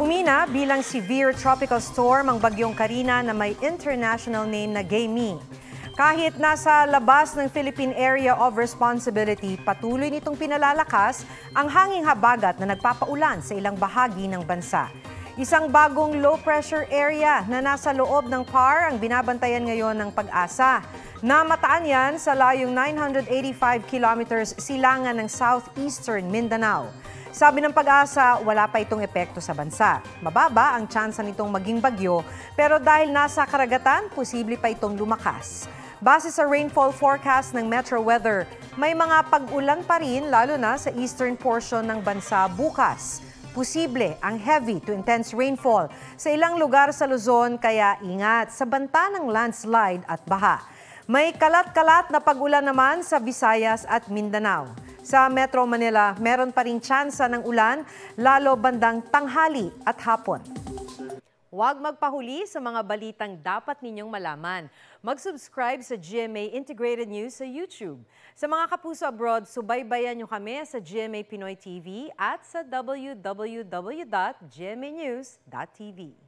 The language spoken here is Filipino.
Humina bilang severe tropical storm ang bagyong Karina na may international name na Gaimi. Kahit nasa labas ng Philippine Area of Responsibility, patuloy nitong pinalalakas ang hanging habagat na nagpapaulan sa ilang bahagi ng bansa. Isang bagong low-pressure area na nasa loob ng PAR ang binabantayan ngayon ng Pag-asa. Namataan yan sa layong 985 kilometers silangan ng southeastern Mindanao. Sabi ng Pag-asa, wala pa itong epekto sa bansa. Mababa ang tsansa nitong maging bagyo, pero dahil nasa karagatan, posible pa itong lumakas. Base sa rainfall forecast ng Metro Weather, may mga pag-ulan pa rin lalo na sa eastern portion ng bansa bukas. Posible ang heavy to intense rainfall sa ilang lugar sa Luzon, kaya ingat sa banta ng landslide at baha. May kalat-kalat na pag-ulan naman sa Visayas at Mindanao. Sa Metro Manila, meron pa rin tsansa ng ulan, lalo bandang tanghali at hapon. Huwag magpahuli sa mga balitang dapat ninyong malaman. Mag-subscribe sa GMA Integrated News sa YouTube. Sa mga kapuso abroad, subaybayan nyo kami sa GMA Pinoy TV at sa www.gmanews.tv.